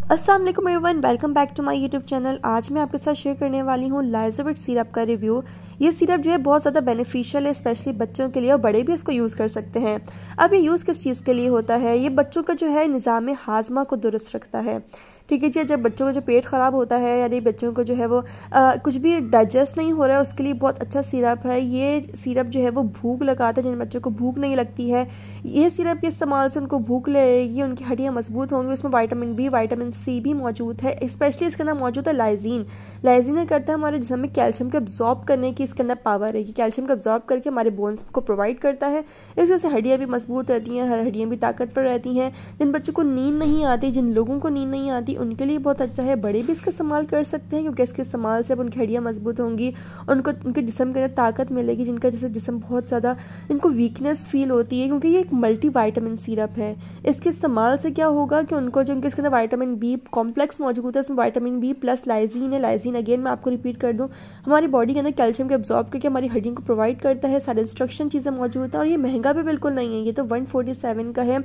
अस्सलाम वालेकुम everyone, welcome back to my YouTube channel. आज मैं आपके साथ शेयर करने वाली हूँ लाइजोविट सिरप का रिव्यू। ये सिरप जो है बहुत ज़्यादा बेनिफिशियल है, स्पेशली बच्चों के लिए, और बड़े भी इसको यूज़ कर सकते हैं। अब ये यूज़ किस चीज़ के लिए होता है? ये बच्चों का जो है निज़ाम हाजमा को दुरुस्त रखता है। ठीक है जी। जब बच्चों का जो पेट ख़राब होता है, यानी बच्चों को जो है वो कुछ भी डाइजेस्ट नहीं हो रहा है, उसके लिए बहुत अच्छा सिरप है। ये सिरप जो है वो भूख लगाता है, जिन बच्चों को भूख नहीं लगती है, ये सिरप के इस्तेमाल से उनको भूख लगेगी, उनकी हड्डियाँ मजबूत होंगी। उसमें विटामिन बी, विटामिन सी भी मौजूद है। स्पेशली इसके अंदर मौजूद है लाइजीन। लाइजीन करता है हमारे जिस्म में कैल्शियम को अब्जॉर्ब करने की इसके अंदर पावर है कि कैल्शियम को अब्जॉर्ब करके हमारे बोन्स को प्रोवाइड करता है। इस वजह से हड्डियाँ भी मजबूत रहती हैं, हड्डियाँ भी ताकतवर रहती हैं। जिन बच्चों को नींद नहीं आती, जिन लोगों को नींद नहीं आती, उनके लिए बहुत अच्छा है। बड़े भी इसका इस्तेमाल कर सकते हैं, क्योंकि इसके इस्तेमाल से अब उनकी हड्डियाँ मजबूत होंगी, उनको उनके जिस्म के अंदर ताकत मिलेगी। जिनका जैसे जिस्म बहुत ज़्यादा इनको वीकनेस फील होती है, क्योंकि ये एक मल्टी विटामिन सिरप है। इसके इस्तेमाल से क्या होगा कि उनको जो उनके इसके अंदर विटामिन बी कॉम्प्लेक्स मौजूद है, उसमें विटामिन बी प्लस लाइजीन है। लाइजीन अगेन मैं आपको रिपीट कर दूँ, हमारी बॉडी के अंदर कैल्शियम को एब्जॉर्ब करके हमारी हड्डियों को प्रोवाइड करता है। सारे इंस्ट्रक्शन चीज़ें मौजूद हैं, और ये महंगा भी बिल्कुल नहीं है। ये तो 147 का है,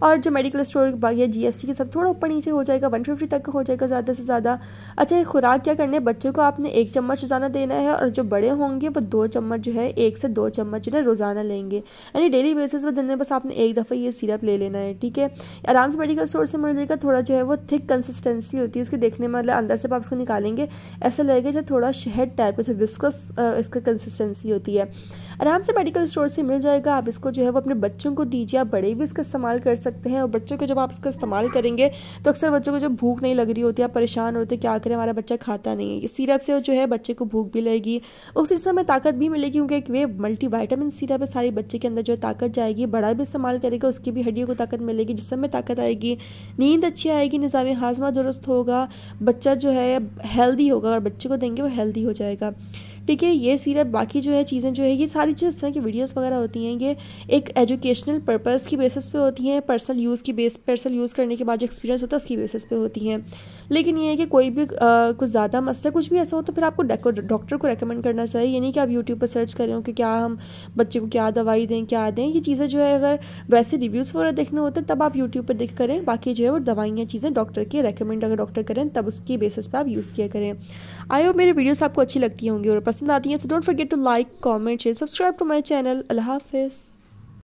और जो मेडिकल स्टोर बाकी है जीएसटी के सब थोड़ा ऊपर नीचे हो जाएगा, 150 तक का हो जाएगा ज़्यादा से ज़्यादा। अच्छा, ये खुराक क्या करने है? बच्चों को आपने 1 चम्मच रोज़ाना देना है, और जो बड़े होंगे वो 2 चम्मच जो है, 1 से 2 चम्मच जो है रोज़ाना लेंगे, यानी डेली बेसिस पर दिन में बस आपने एक दफ़ा ये सिरप ले लेना है। ठीक है, आराम से मेडिकल स्टोर से मिल जाएगा। थोड़ा जो है वो थिक कंसिस्टेंसी होती है इसके, देखने में मतलब अंदर से आप उसको निकालेंगे ऐसा लगेगा जैसे थोड़ा शहद टाइप से विस्कस इसका कंसिस्टेंसी होती है। आराम से मेडिकल स्टोर से मिल जाएगा। आप इसको जो है वो अपने बच्चों को दीजिए, आप बड़े भी इसका इस्तेमाल कर सकते हैं। और बच्चों को जब आप इसका इस्तेमाल करेंगे तो अक्सर बच्चों को जब भूख नहीं लग रही होती है, आप परेशान होते हैं क्या करें, हमारा बच्चा खाता नहीं है। इस सिरप से जो है बच्चे को भूख भी लगेगी, उसी समय ताकत भी मिलेगी, क्योंकि एक वे मल्टी विटामिन सिरप है। सारी बच्चे के अंदर जो है ताकत जाएगी। बड़ा भी इस्तेमाल करेगा, उसकी भी हड्डियों को ताकत मिलेगी, जिसम में ताकत आएगी, नींद अच्छी आएगी, निज़ाम हाजमा दुरुस्त होगा, बच्चा जो है हेल्दी होगा, और बच्चे को देंगे वो हेल्दी हो जाएगा। ठीक है, ये सिरप बाकी जो है चीज़ें जो है, ये सारी चीज़ इस तरह की वीडियोस वगैरह होती हैं, ये एक एजुकेशनल पर्पस की बेसिस पे होती हैं, पर्सनल यूज़ करने के बाद जो एक्सपीरियंस होता है उसकी बेसिस पे होती हैं। लेकिन ये है कि कोई भी कुछ ज़्यादा मसला कुछ भी ऐसा हो तो फिर आपको डॉक्टर को रेकमेंड करना चाहिए। ये नहीं कि आप यूट्यूब पर सर्च करें कि क्या हम बच्चे को क्या दवाई दें, क्या दें। ये चीज़ें जो है अगर वैसे रिव्यूज़ वगैरह देखने होते हैं तब आप यूट्यूब पर देख करें। बाकी जो है वो दवाइयाँ चीज़ें डॉक्टर के रेकमेंड अगर डॉक्टर करें तब उसकी बेसिस पर आप यूज़ किया करें। आई होप मेरी वीडियोस आपको अच्छी लगती होंगी और पसंद आती हैं। So don't forget to like, comment, share, subscribe to my channel. अल्लाह हाफिज़।